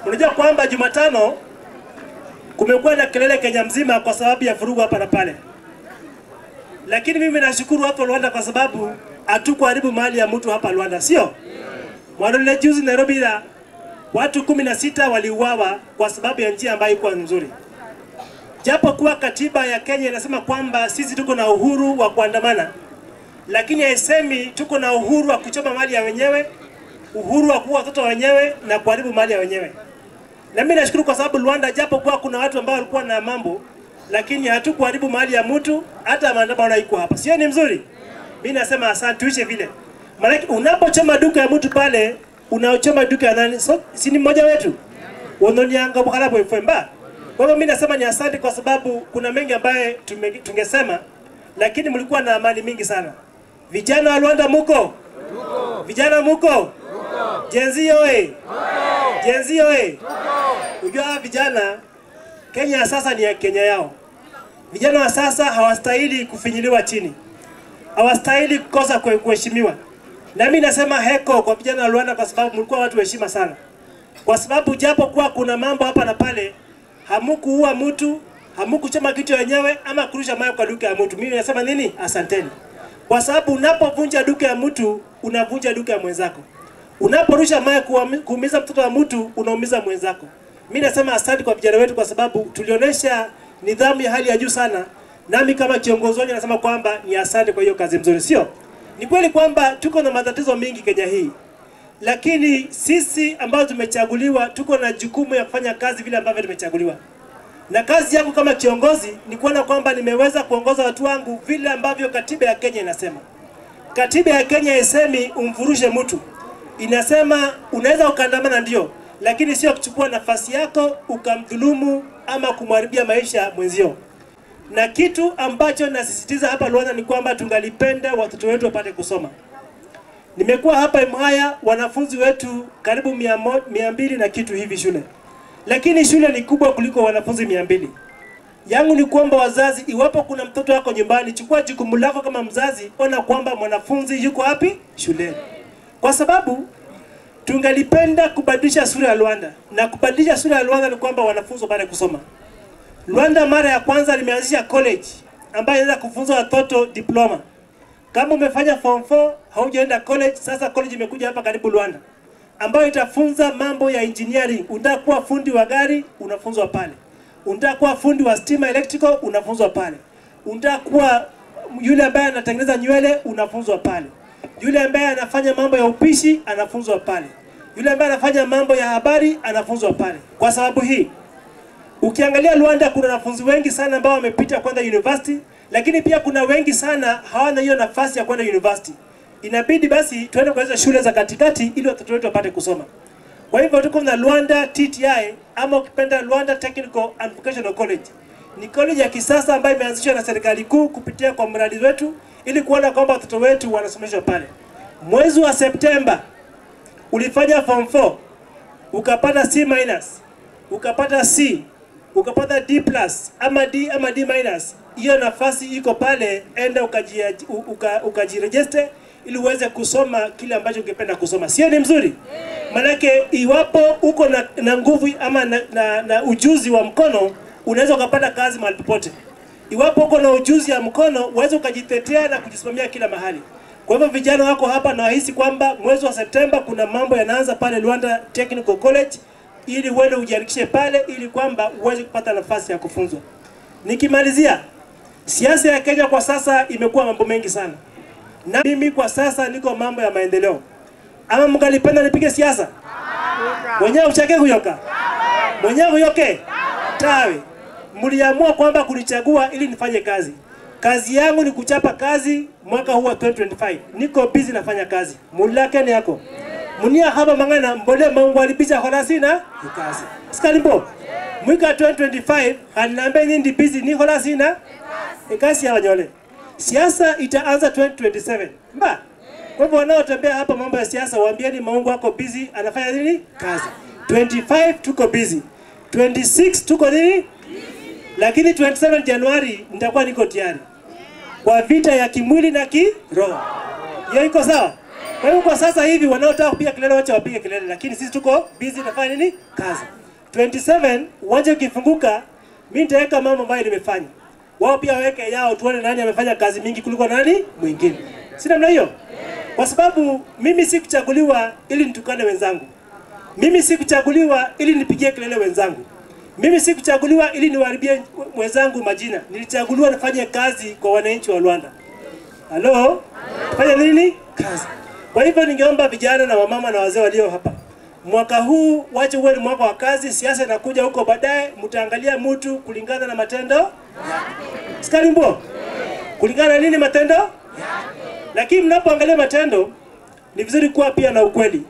Unajua kwamba Jumatano kumekuwa na kelele Kenya mzima kwa sababu ya vurugu hapa na pale. Lakini mimi nashukuru watu wa Luanda kwa sababu hatukuharibu mali ya mtu hapa Luanda, sio? Mwanzo juzi Nairobi watu 16 waliuawa kwa sababu ya njia ambayo ilikuwa nzuri. Japo kuwa katiba ya Kenya inasema kwamba sisi tuko na uhuru wa kuandamana, lakini haisemi tuko na uhuru wa kuchoma mali ya wenyewe, uhuru wa kuua watoto wenyewe na kuharibu mali ya wenyewe. Na mimi nashukuru kwa sababu Luanda japo kuwa kuna watu ambao walikuwa na mambo, lakini hatukuharibu mali ya mtu, hata maandamano haiko hapa. Sio ni mzuri? Mimi nasema asante, tuiche vile. Maana unapochoma duka ya mtu pale, unaochoma duka ya nani? So, si ni mmoja wetu? Wononianga bukala boyfemba. Kwa hivyo mimi nasema ni asante kwa sababu kuna mengi ambaye tungesema, lakini mlikuwa na amani mingi sana. Vijana wa Luanda muko? Vijana muko? Jenzi oe. Jenzi oe. Unajua vijana Kenya sasa ni ya Kenya yao. Vijana wa sasa hawastahili kufinyiliwa chini. Hawastahili kukosa kuheshimiwa. Na mimi nasema heko kwa vijana wa Luanda kwa sababu mlikuwa watu heshima sana. Kwa sababu japo kuwa kuna mambo hapa na pale, hamukuua mtu, hamukuchoma kitu wenyewe ama kurusha mawe kwa duka ya mtu. Mimi nasema nini? Asanteni. Kwa sababu unapovunja duka ya mtu, unavunja duka ya mwenzako. Unaporusha mawe kuumiza mtoto wa mtu, unaumiza mwenzako. Mimi nasema asante kwa vijana wetu kwa sababu tulionyesha nidhamu ya hali ya juu sana. Nami kama kiongozi wao nasema kwamba ni asante kwa hiyo kazi nzuri, sio? Ni kweli kwamba tuko na matatizo mengi Kenya hii. Lakini sisi ambao tumechaguliwa tuko na jukumu ya kufanya kazi vile ambavyo tumechaguliwa. Na kazi yangu kama kiongozi ni kuona kwamba nimeweza kuongoza watu wangu vile ambavyo katiba ya Kenya inasema. Katiba ya Kenya haisemi umvurushe mtu. Inasema unaweza ukaandamana ndio, lakini sio kuchukua nafasi yako ukamdhulumu ama kumharibia maisha mwenzio. Na kitu ambacho nasisitiza hapa Luanda ni kwamba tungalipenda watoto wetu wapate kusoma. Nimekuwa hapa Imhaya, wanafunzi wetu karibu 200 na kitu hivi shule. Lakini shule ni kubwa kuliko wanafunzi 200. Yangu ni kuomba wazazi, iwapo kuna mtoto wako nyumbani, chukua jukumu lako kama mzazi, ona kwamba mwanafunzi yuko wapi? Shuleni. Kwa sababu tungalipenda kubadilisha sura ya Luanda. Na kubadilisha sura ya Luanda ni kwamba wanafunzi wapate kusoma. Luanda mara ya kwanza limeanzisha college ambayo inaweza kufunza watoto diploma. Kama umefanya form 4 haujaenda college, sasa college imekuja hapa karibu Luanda, ambayo itafunza mambo ya engineering. Unataka kuwa fundi wa gari, unafunzwa pale. Unataka kuwa fundi wa stima electrical, unafunzwa pale. Unataka kuwa yule ambaye anatengeneza nywele, unafunzwa pale. Yule ambaye anafanya mambo ya upishi, anafunzwa pale. Yule ambaye anafanya mambo ya habari, anafunzwa pale. Kwa sababu hii, ukiangalia Luanda kuna wanafunzi wengi sana ambao wamepita kwenda university, lakini pia kuna wengi sana hawana hiyo nafasi ya kwenda university. Inabidi basi tuende kwa hizo shule za katikati ili watoto wetu wapate kusoma. Kwa hivyo tuko na Luanda TTI ama ukipenda Luanda Technical and Vocational College. Ni college ya kisasa ambayo imeanzishwa na serikali kuu kupitia kwa mradi wetu ili kuona kwamba watoto wetu wanasomeshwa pale. Mwezi wa Septemba ulifanya form 4, ukapata C-, ukapata C, ukapata D+ ama D ama D-. Hiyo nafasi iko pale, enda ukajiregister ili uweze kusoma kile ambacho ungependa kusoma. Sio ni mzuri? Manake iwapo uko na nguvu ama na ujuzi wa mkono, unaweza ukapata kazi mahali popote. Iwapo uko na ujuzi wa mkono, uweze ukajitetea na kujisimamia kila mahali. Kwa hivyo vijana wako hapa na wahisi kwamba mwezi wa Septemba kuna mambo yanaanza pale Luanda Technical College, ili uende ujiandikishe pale ili kwamba uweze kupata nafasi ya kufunzwa. Nikimalizia, siasa ya Kenya kwa sasa imekuwa mambo mengi sana. Na mimi kwa sasa niko mambo ya maendeleo. Ama mngalipenda nipige siasa? Mwenyewe uchake kuyoka? Mwenyewe uyoke? Tawe. Mliamua kwamba kunichagua ili nifanye kazi. Kazi yangu ni kuchapa kazi mwaka huu wa 2025. Niko busy nafanya kazi. Mulake ni yako. Munia haba mangana mbole Mungu alipicha holasina kazi. Sikalimbo. Mwaka 2025 alinambia nindi busy ni holasina kazi ya wanyole. Siasa itaanza 2027. Mba. Kwa hivyo wanaotembea hapa mambo ya siasa waambieni Mungu wako busy anafanya nini? Kazi. 25 tuko busy. 26 tuko nini? Lakini 27 Januari nitakuwa niko tayari kwa vita ya kimwili na kiroho. Hiyo iko sawa? Kwa hiyo kwa sasa hivi wanaotaka kupiga kelele wacha wapige kelele, lakini sisi tuko busy nafanya nini? Kazi. 27 uwanja ukifunguka, mimi nitaweka mambo ambayo nimefanya. Wao pia waweke yao, tuone nani amefanya kazi mingi kuliko nani mwingine. Si namna hiyo? Kwa sababu mimi sikuchaguliwa ili nitukane wenzangu. Mimi sikuchaguliwa ili nipigie kelele wenzangu. Mimi sikuchaguliwa ili niwaharibie wenzangu majina. Nilichaguliwa nifanye kazi kwa wananchi wa Luanda. Halo? Fanya nini? Kazi. Kwa hivyo ningeomba vijana na wamama na wazee walio hapa, mwaka huu wache uwe ni mwaka wa kazi. Siasa inakuja huko baadaye, mtaangalia mtu kulingana na matendo yake. Sikalimbo? Kulingana na nini matendo yake? Lakini mnapoangalia matendo, ni vizuri kuwa pia na ukweli.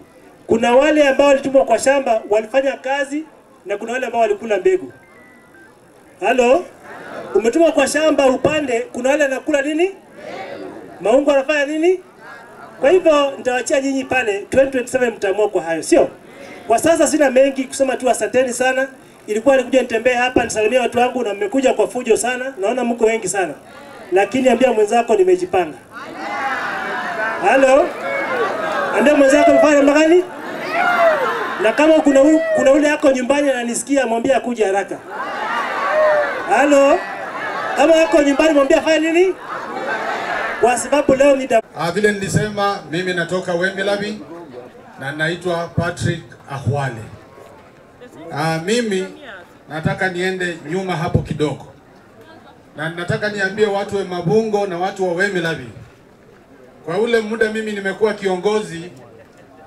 Kuna wale ambao walitumwa kwa shamba walifanya kazi, na kuna wale ambao walikula mbegu. Halo? Umetumwa kwa shamba upande, kuna wale wanakula nini? Maungo anafanya nini? Kwa hivyo nitawachia nyinyi pale 2027 mtaamua kwa hayo, sio? Kwa sasa sina mengi kusema tu, asanteni sana. Ilikuwa nikuja nitembee hapa nisalimie watu wangu na mmekuja kwa fujo sana. Naona mko wengi sana. Lakini ambia mwenzako nimejipanga. Halo? Ambia mwenzako mfanye namna gani? Na kama kuna ule yako nyumbani ananisikia, mwambie akuje haraka. Halo? Kama yako nyumbani mwambie afanye nini? Kwa sababu leo ni vile nilisema, mimi natoka Wemilabi na naitwa Patrick Ahwale. Mimi nataka niende nyuma hapo kidogo, na nataka niambie watu wa Mabungo na watu wa Wemilabi, kwa ule muda mimi nimekuwa kiongozi,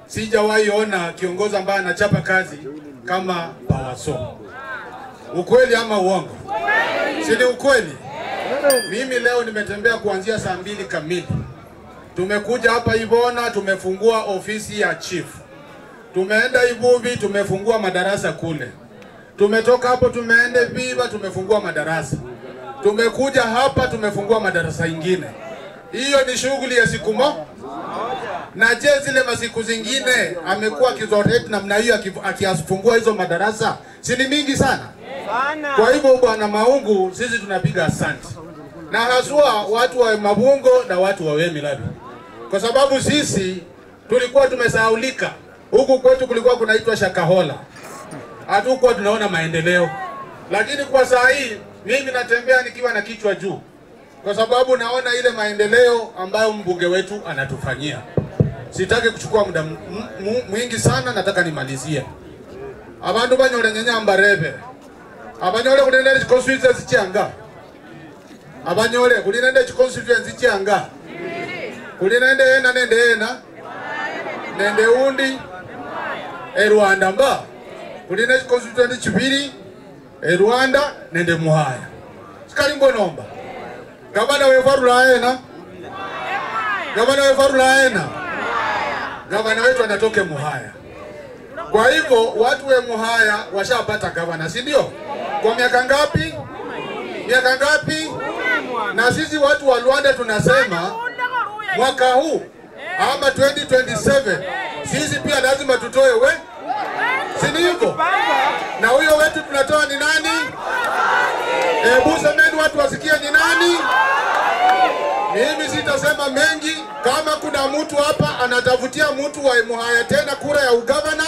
sijawahi ona kiongozi ambaye anachapa kazi kama Pawaso. Ukweli ama uongo? Si ni ukweli? Mimi leo nimetembea kuanzia saa 2 kamili. Tumekuja hapa Ivona, tumefungua ofisi ya chief. Tumeenda Ibubi, tumefungua madarasa kule. Tumetoka hapo tumeenda Biba, tumefungua madarasa. Tumekuja hapa tumefungua madarasa ingine. Hiyo ni shughuli ya siku moja. Na je, zile masiku zingine amekuwa kizoreti namna hiyo akifungua hizo madarasa? Si ni mingi sana? Kwa hivyo bwana Maungu, sisi tunapiga asante. Na haswa watu wa Mabungo na watu wa Wemilabi. Kwa sababu sisi tulikuwa tumesahaulika. Huku kwetu kulikuwa kunaitwa Shakahola. Hatukuwa tunaona maendeleo. Lakini kwa saa hii mimi natembea nikiwa na kichwa juu. Kwa sababu naona ile maendeleo ambayo mbunge wetu anatufanyia. Sitaki kuchukua muda mwingi sana, nataka nimalizie. Abantu banyore nyanya rebe. Abanyole kulinde constituency cyanga. Abanyole kulinde constituency cyanga. Kulinde ena nende ena. Nende undi Rwanda mba. Kulinde constituency chibiri Rwanda nende Muhaya. Sikalimbo nomba. Gavana wefarula ena. Gavana wefarula ena. Gavana wetu anatoke Muhaya. Kwa hivyo watu wa Muhaya washapata gavana, si ndio? Kwa miaka ngapi? Miaka ngapi? Na sisi watu wa Luanda tunasema mwaka huu ama 2027 sisi pia lazima tutoe si hivyo? Na huyo wetu tunatoa ni nani? Hebu semeni watu wasikie ni nani? Mimi sitasema mengi. Kama kuna mtu hapa anatafutia mtu wa Muhaya tena kura ya ugavana,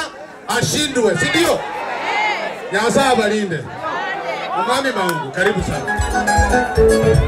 ashindwe, si ndio? Nyasaa balinde. Umami Maungu, karibu sana.